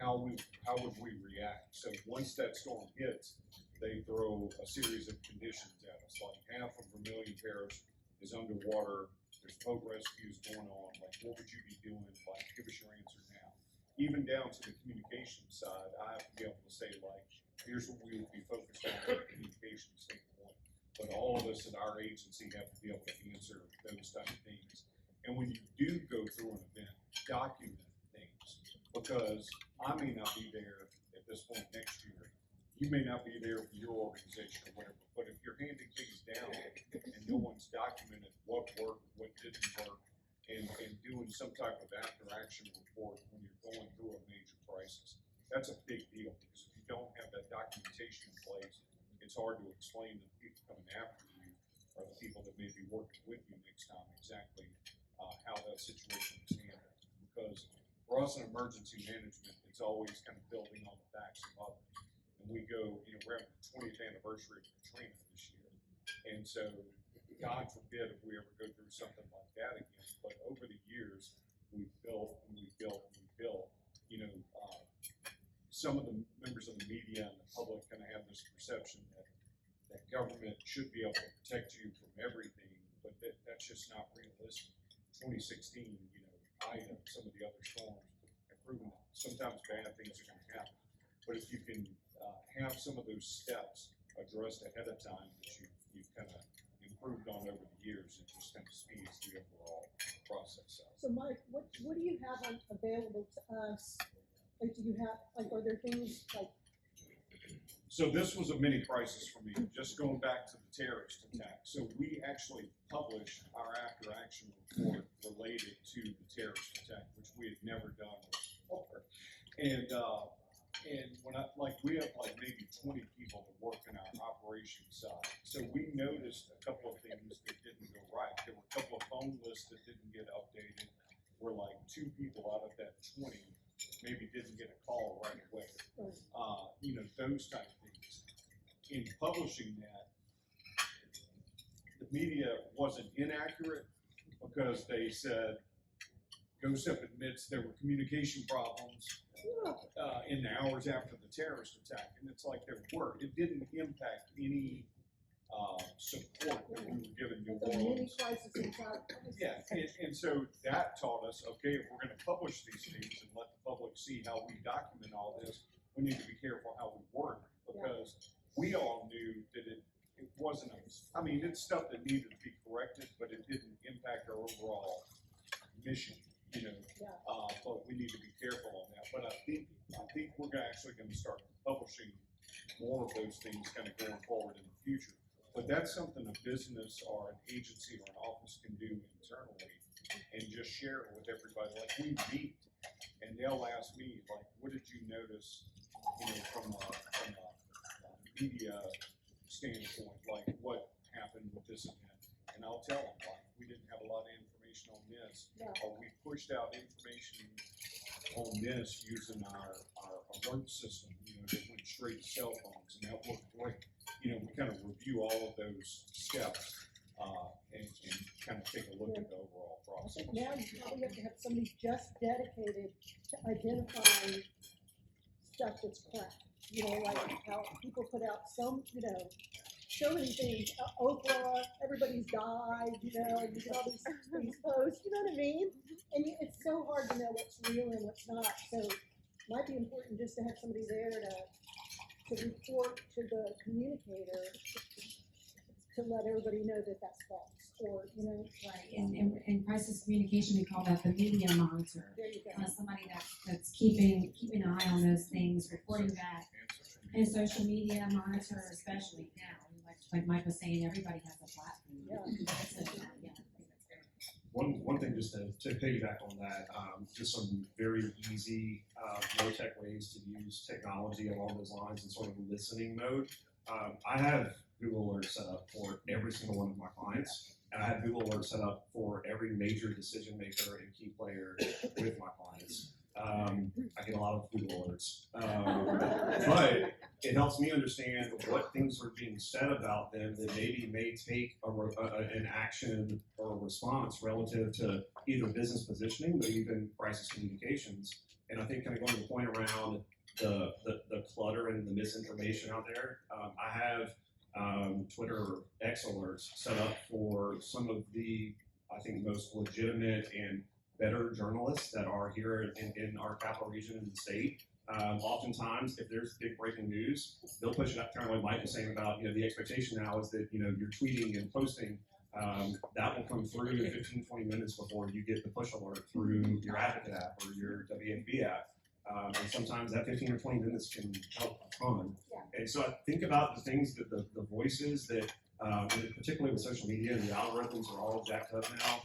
how would we react. So once that storm hits, they throw a series of conditions at us. Like, half of Vermilion Parish is underwater. There's boat rescues going on. Like, what would you be doing? Like, give us your answer now. Even down to the communication side, I have to be able to say, like, here's what we would be focused on from a communication standpoint. But all of us at our agency have to be able to answer those type of things. And when you do go through an event, document things, because I may not be there at this point next year. You may not be there for your organization or whatever, but if you're handing things down and no one's documented what worked, what didn't work, and doing some type of after-action report when you're going through a major crisis, that's a big deal, because if you don't have that documentation in place, it's hard to explain to the people coming after you or the people that may be working with you next time exactly how that situation is handled. Because for us in emergency management, it's always kind of building on the backs of others. And we go, we're having the 20th anniversary of Katrina this year. And so, God forbid if we ever go through something like that again. But over the years, we've built and we've built and we've built. Some of the members of the media and the public kind of have this perception that government should be able to protect you from everything, but that's just not realistic. 2016, Ida, some of the other storms have proven that sometimes bad things are going to happen. But if you can have some of those steps addressed ahead of time that you've kind of improved on over the years, it just kind of speeds the overall process up. So Mike, what do you have available to us? Like, do you have, are there things like? So this was a mini crisis for me, just going back to the terrorist attack. So we actually published our after-action report related to the terrorist attack, which we had never done before. And when we have maybe 20 people that work in our operations side. So we noticed a couple of things that didn't go right. There were a couple of phone lists that didn't get updated, where 2 people out of that 20 maybe didn't get a call right away. Those type of things. In publishing that, the media wasn't inaccurate, because they said GOSEP admits there were communication problems. in the hours after the terrorist attack, and it's like there were. It didn't impact any support that we were giving New It's a mini Orleans. crisis inside. Yeah, and so that taught us, okay, if we're going to publish these things and let the public see how we document all this, we need to be careful how we word it, because we all knew that it wasn't. I mean, it's stuff that needed to be corrected, but it didn't impact our overall mission. But we need to be careful on that. But I think we're actually going to start publishing more of those things kind of going forward in the future. But that's something a business or an agency or an office can do internally and just share it with everybody. Like we meet, and they'll ask me, like, what did you notice, from a media standpoint, like what happened with this event? And I'll tell them, like, we didn't have a lot of information on this, or we pushed out information on this using our alert system, that went straight to cell phones, and that worked great. We kind of review all of those steps and kind of take a look at the overall I process. think now you probably have to have somebody just dedicated to identifying stuff that's crap. Like how people put out so many things. Oprah, everybody's died, you get all these posts, you know what I mean? And it's so hard to know what's real and what's not. So it might be important just to have somebody there to report to the communicator to let everybody know that that's false, or, Right, in crisis communication, we call that the media monitor. there you go. Somebody that's keeping an eye on those things, reporting back. And social media monitor, especially now, like Mike was saying, everybody has a platform. Yeah. So, yeah, I think that's great. One thing just to piggyback on that, just some very easy, low tech ways to use technology along those lines in sort of listening mode. I have Google Alerts set up for every single one of my clients, and I have Google Alerts set up for every major decision maker and key player with my clients. I get a lot of Google Alerts, but it helps me understand what things are being said about them that maybe may take an action or a response relative to either business positioning, but even crisis communications. And I think kind of going to the point around the clutter and the misinformation out there, I have Twitter X alerts set up for some of the, I think, most legitimate and better journalists that are here in our capital region in the state. Oftentimes, if there's big breaking news, they'll push it up, kind of like Mike was saying about, the expectation now is that, you're tweeting and posting, that will come through in 15, 20 minutes before you get the push alert through your Advocate app or your WFB app. And sometimes that 15 or 20 minutes can help a ton. Yeah. And so I think about the things that the voices that, and particularly with social media, the algorithms are all jacked up now,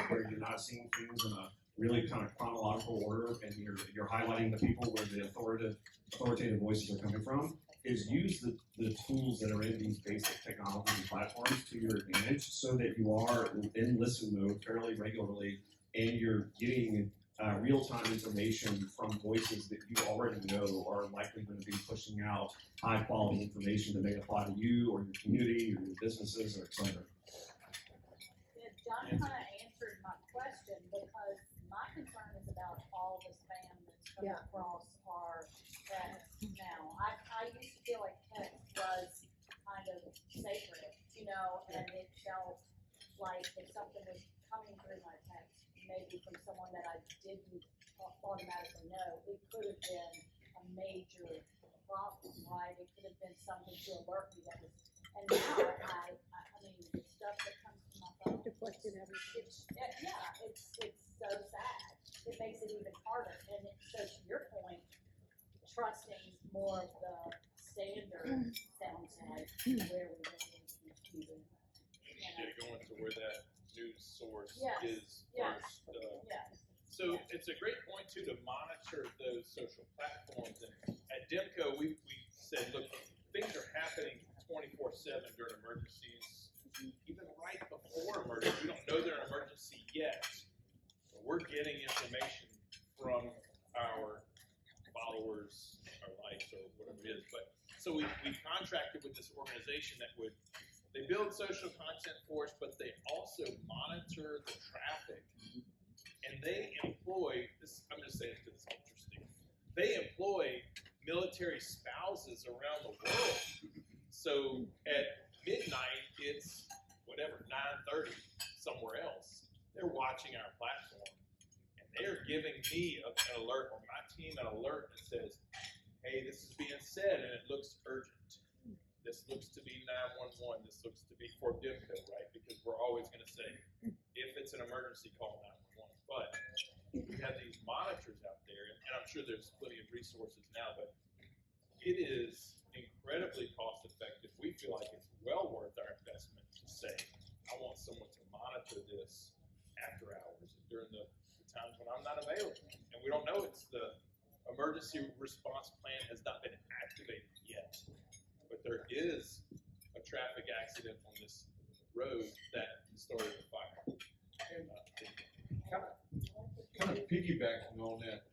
where you're not seeing things in a really kind of chronological order, and you're highlighting the people where the authoritative voices are coming from. Is use the tools that are in these basic technologies and platforms to your advantage, so that you are in listen mode fairly regularly, and you're getting real-time information from voices that you already know are likely going to be pushing out high-quality information that may apply to you or your community or your businesses, or et cetera. Yeah, John kind of answered my question, because my concern is about all the spam that's coming across our text now. I used to feel like text was kind of sacred, and it felt like if something was coming through my text, maybe from someone that I didn't automatically know, it could have been a major problem, right? It could have been something to alert me that was, and now I mean, the stuff that comes to my phone, To question everything. it's so sad. It makes it even harder, and so to your point, trusting more of the standard sounds like where we really need to be keeping. Yeah, going to where that news source Yes, is yes. first. Yeah. So it's a great point too to monitor those social platforms. And at DEMCO, we said, look, things are happening 24/7 during emergencies, even right before emergency. We don't know they're an emergency yet, but we're getting information from our followers, our likes, or whatever it is. But so we contracted with this organization that they build social content for us, but they also monitor the traffic. And they employ this. I'm just saying because it's interesting. they employ military spouses around the world. So at midnight, it's whatever, 9:30 somewhere else. They're watching our platform, and they're giving me an alert, or my team an alert that says, hey, this is being said, and it looks urgent. This looks to be 911. This looks to be for DIMCO, right? Because we're always going to say, if it's an emergency, call 911. But we have these monitors out there, and I'm sure there's plenty of resources now, but it is incredibly cost effective. We feel like it's well worth our investment to say, I want someone to monitor this after hours and during the times when I'm not available. And we don't know, it's the emergency response plan has not been activated yet, but there is a traffic accident on this road that started the fire. Kind of piggybacking on that,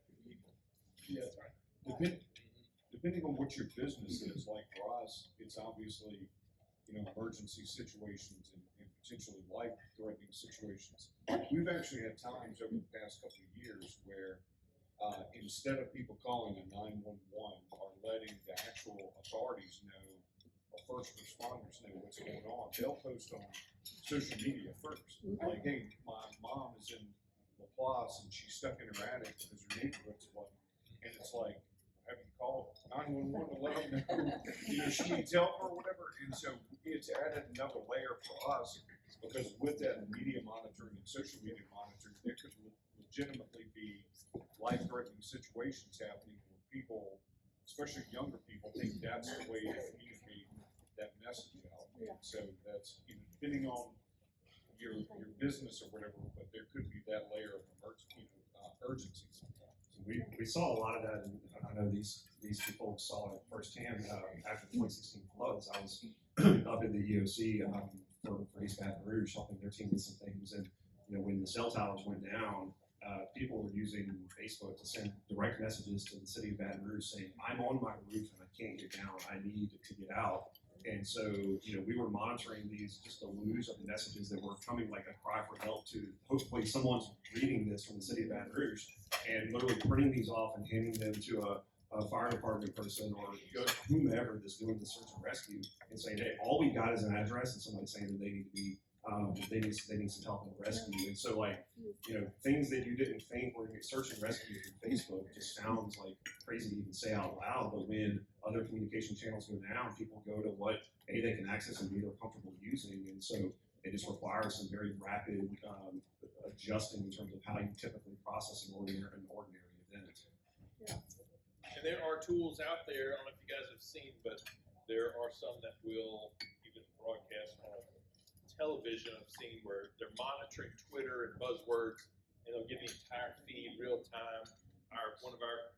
Yeah, that's right. depending on what your business is, like for us, it's obviously, emergency situations and potentially life-threatening situations. We've actually had times over the past couple of years where instead of people calling a 911 or letting the actual authorities know or first responders know what's going on, they'll post on social media first. Like, hey, my mom is in LaPlace and she's stuck in her attic because her neighborhood's flooding. And it's like, have you called 911 to let them know she needs help or whatever? And so it's added another layer for us because with that media monitoring and social media monitoring, there could legitimately be life-threatening situations happening where people, especially younger people, think that's the way to communicate that message out. And so that's, depending on your business or whatever, but there could be that layer of urgency sometimes. We saw a lot of that, and I know these two folks saw it firsthand after the 2016 floods. I was up in the EOC for East Baton Rouge, helping their team with some things. And when the cell towers went down, people were using Facebook to send direct messages to the city of Baton Rouge saying, "I'm on my roof and I can't get down. I need to get out." And so, we were monitoring these just deluge of messages that were coming like a cry for help to hopefully someone's reading this from the city of Baton Rouge and literally printing these off and handing them to a fire department person or whomever that's doing the search and rescue and saying, hey, all we got is an address and somebody saying that they need to be, they need some help in the rescue. And so things that you didn't think were going to search and rescue through Facebook just sounds like crazy to even say out loud, but when other communication channels go down, people go to what they can access and be they're comfortable using. And so it just requires some very rapid adjusting in terms of how you typically process an ordinary event. Yeah. And there are tools out there, I don't know if you guys have seen, but there are some that will even broadcast on television. I've seen where they're monitoring Twitter and buzzwords, and they'll give the entire feed real time. One of our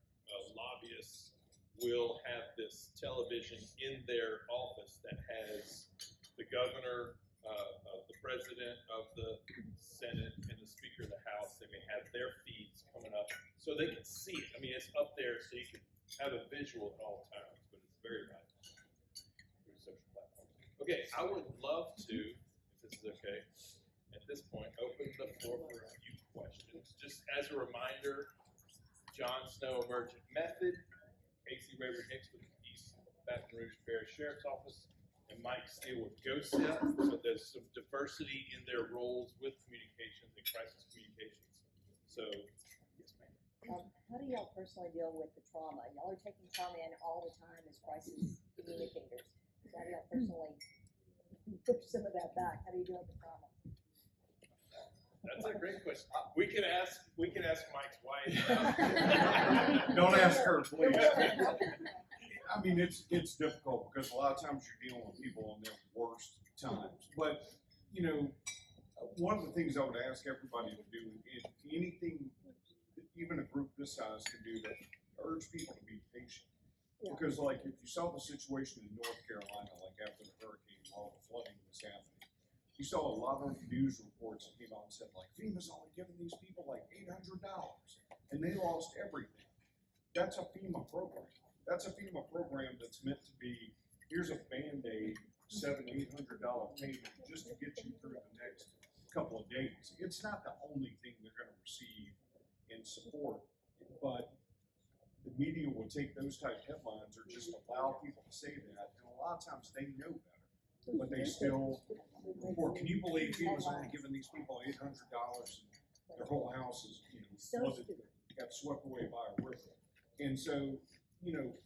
lobbyists will have this television in their office that has the governor, the president of the Senate, and the Speaker of the House. They may have their feeds coming up so they can see it. I mean, it's up there so you can have a visual at all times, but it's very valuable through social platforms. Okay, I would love to, if this is okay, at this point, open the floor for a few questions. Just as a reminder, John Snow, Emergent Method, Casey Raver Hicks with the East Baton Rouge Parish Sheriff's Office, and Mike Steele with GOSIP. So there's some diversity in their roles with communications and crisis communications. So, yes, ma'am. How do y'all personally deal with the trauma? Y'all are taking trauma in all the time as crisis communicators. So how do y'all personally push some of that back? How do you deal with the trauma? That's a great question. We can ask Mike's wife. Don't ask her, please. I mean, it's difficult because a lot of times you're dealing with people in their worst times. But, one of the things I would ask everybody to do is anything, even a group this size can do, to urge people to be patient. Yeah. Because, like, if you saw the situation in North Carolina, like after the hurricane, while the flooding was happening, you saw a lot of news reports that came out and said, like, FEMA's only giving these people like $800, and they lost everything. That's a FEMA program. That's a FEMA program that's meant to be, here's a Band-Aid, $700, $800 payment just to get you through the next couple of days. It's not the only thing they're going to receive in support, but the media will take those type headlines or just allow people to say that, and a lot of times they know better, but they still report. Can you believe FEMA's only giving these people $800 and their whole house is, So flooded, stupid. got swept away by a river? And so,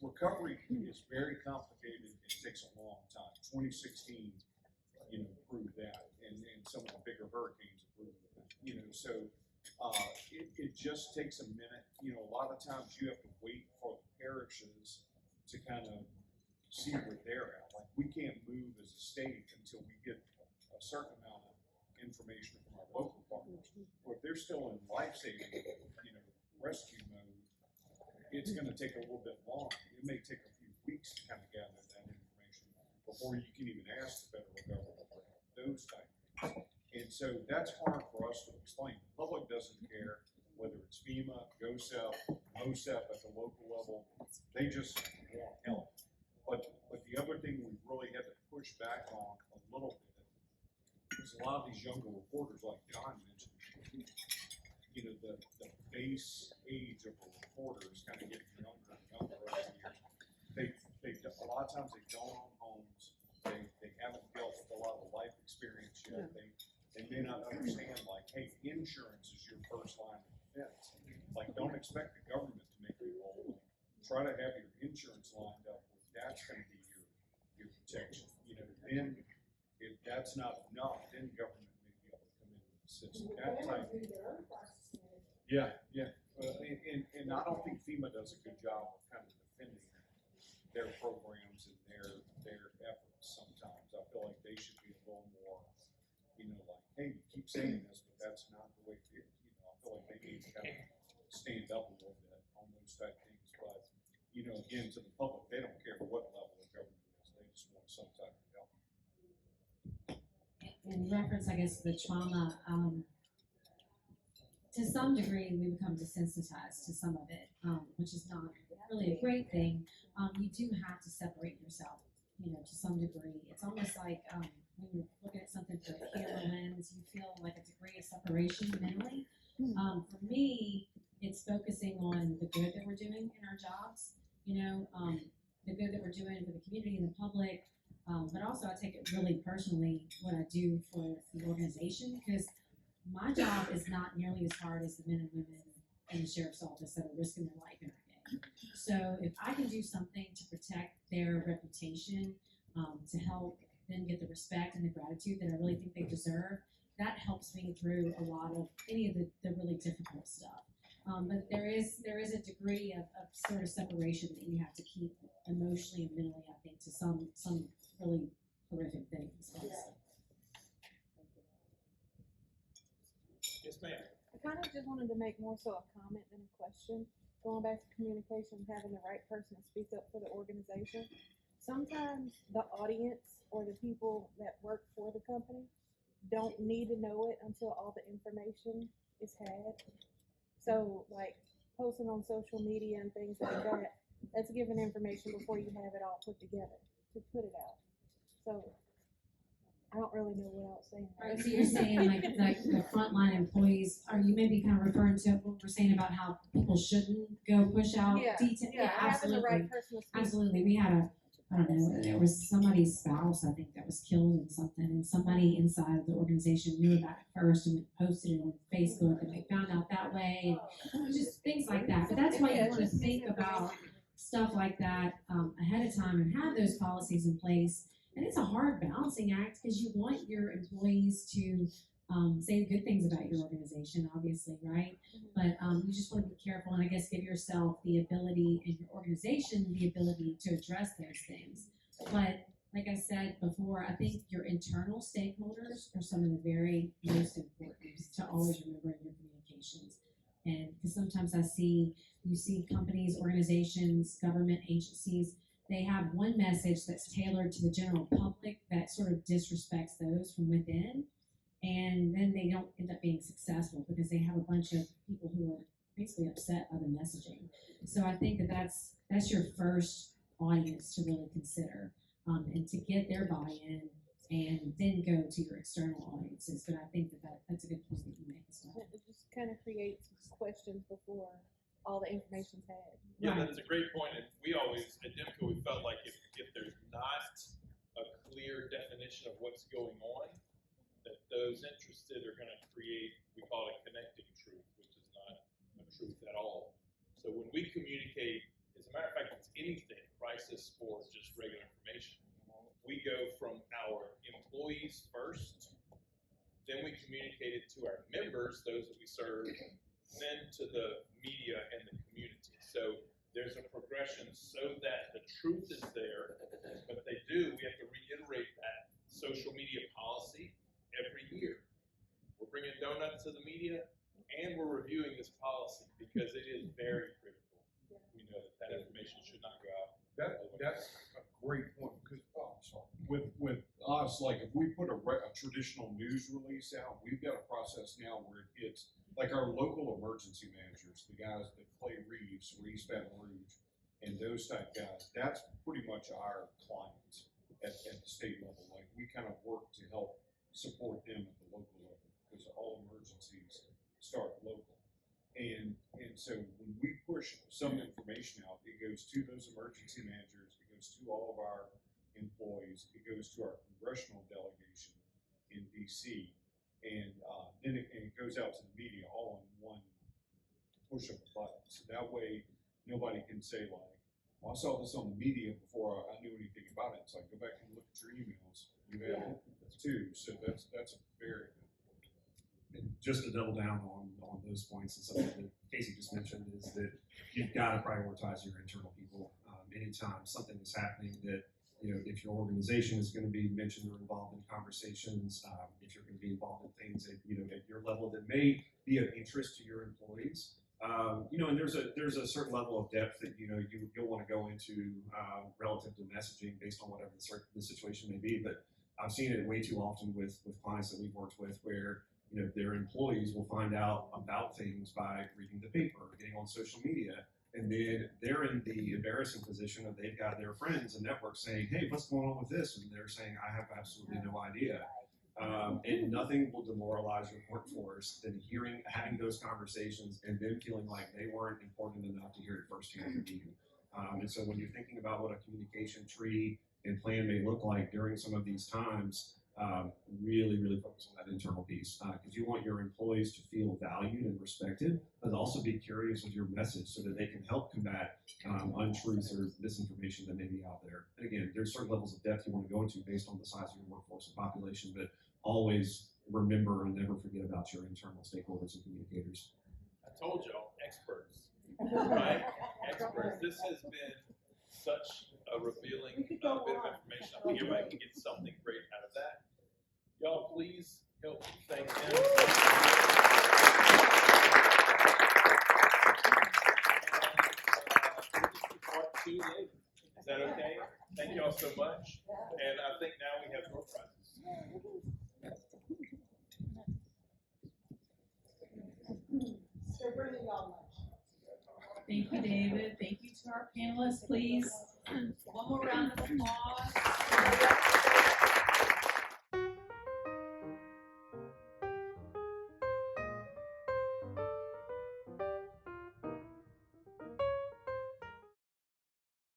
recovery is very complicated. It takes a long time. 2016, proved that, and some of the bigger hurricanes proved that. So it just takes a minute. A lot of times you have to wait for the parishes to kind of see where they're at. Like, we can't move as a state until we get a certain amount of information from our local partners. Or if they're still in life-saving, rescue mode, it's going to take a little bit longer. It may take a few weeks to kind of gather that information before you can even ask the federal government for help, those type of things. And so that's hard for us to explain. The public doesn't care whether it's FEMA, GOSEP, OSEP at the local level. They just want help. But the other thing we really had to push back on a little bit is a lot of these younger reporters, like John mentioned, the base age of a reporter is kind of getting younger and younger over the years. A lot of times they don't own homes. They haven't dealt with a lot of life experience yet. They may not understand, like, hey, insurance is your first line of defense. Like, don't expect the government to make you whole. Try to have your insurance lined up with that's going to be your protection. Then if that's not enough, then government may be able to come into the system. That type. Yeah. And I don't think FEMA does a good job of kind of defending their programs and their efforts sometimes. I feel like they should be a little more, like, hey, you keep saying this, but that's not the way it is. I feel like they need to kind of stand up a little bit on those type things. But, again, to the public, they don't care what level of government is. They just want some type of help. In reference, I guess, to the trauma, to some degree, we become desensitized to some of it, which is not really a great thing. You do have to separate yourself, to some degree. It's almost like when you're looking at something through a camera lens, you feel like a degree of separation mentally. For me, it's focusing on the good that we're doing in our jobs, the good that we're doing for the community and the public. But also, I take it really personally what I do for the organization, because my job is not nearly as hard as the men and women in the sheriff's office that are risking their life every day. So if I can do something to protect their reputation, to help them get the respect and the gratitude that I really think they deserve, that helps me through a lot of any of the really difficult stuff. But there is a degree of sort of separation that you have to keep emotionally and mentally, I think, to some really horrific things. Yes, ma'am. I kind of just wanted to make more so a comment than a question. Going back to communication, having the right person to speak up for the organization. Sometimes the audience or the people that work for the company don't need to know it until all the information is had. So, like, posting on social media and things like that, that's giving information before you have it all put together to put it out. So, I don't really know what else saying. Right, so you're saying like the frontline employees, are you maybe kind of referring to what we're saying about how people shouldn't go push out detail? Yeah, having absolutely. the right person to speak. Absolutely. We had I don't know, there was somebody's spouse, I think, that was killed in something, and somebody inside of the organization knew about it first and posted it on Facebook, and they found out that way, and just things like that. But that's why you want to think about stuff like that ahead of time and have those policies in place. And it's a hard balancing act because you want your employees to say good things about your organization, obviously, right? But you just want to be careful and I guess give yourself the ability and your organization the ability to address those things. But like I said before, I think your internal stakeholders are some of the very most important to always remember in your communications. And because sometimes you see companies, organizations, government agencies, they have one message that's tailored to the general public that sort of disrespects those from within. And then they don't end up being successful because they have a bunch of people who are basically upset by the messaging. So I think that's your first audience to really consider, and to get their buy-in and then go to your external audiences. But I think that's a good point that you make as well. It just kind of creates questions before all the information's had. Yeah, that's a great point, and we always, at DEMCO, we felt like if there's not a clear definition of what's going on, that those interested are gonna create, we call it connecting truth, which is not a truth at all. So when we communicate, as a matter of fact, it's anything, crisis or just regular information, we go from our employees first, then we communicate it to our members, those that we serve, then to the media and the community. So there's a progression so that the truth is there, but we have to reiterate that social media policy every year. We're bringing donuts to the media, and we're reviewing this policy because it is very critical. We know that information should not go out. That's a great point, because, with us, like, if we put a traditional news release out, we've got a process now where it hits, like our local emergency managers, the guys that Clay Reeves, East Baton Rouge, and those type guys, that's pretty much our clients at the state level. Like, we kind of work to help support them at the local level, because all emergencies start local. And so when we push some information out, it goes to those emergency managers, it goes to all of our employees, it goes to our congressional delegation in DC, and then it goes out to the media all in one push of a button. So that way, nobody can say like, well, I saw this on the media before I knew anything about it. It's like, go back and look at your emails. You have it too. So that's a very good. And just to double down on those points, and something that Casey just mentioned is that you've got to prioritize your internal people. Anytime something is happening that, if your organization is going to be mentioned or involved in conversations, if you're going to be involved in things at your level that may be of interest to your employees, and there's a certain level of depth that you'll want to go into relative to messaging based on whatever the situation may be. But I've seen it way too often with clients that we've worked with where their employees will find out about things by reading the paper or getting on social media. And then they're in the embarrassing position of they've got their friends and networks saying, hey, what's going on with this? And they're saying, I have absolutely no idea. And nothing will demoralize your workforce than having those conversations and then feeling like they weren't important enough to hear it firsthand from you. And so when you're thinking about what a communication tree and plan may look like during some of these times, really, really focus on that internal piece because you want your employees to feel valued and respected, but also be curious with your message so that they can help combat untruths or misinformation that may be out there. And again, there's certain levels of depth you want to go into based on the size of your workforce and population, but always remember and never forget about your internal stakeholders and communicators. I told y'all, experts, right? Experts. This has been such a revealing bit of information. I think everybody can get something great out of that. Y'all, please help me thank them. Part 2 later. Is that okay? Thank y'all so much. And I think now we have door prizes. They're bringing y'all lunch. Thank you, David. Thank you to our panelists. Please, one more round of applause.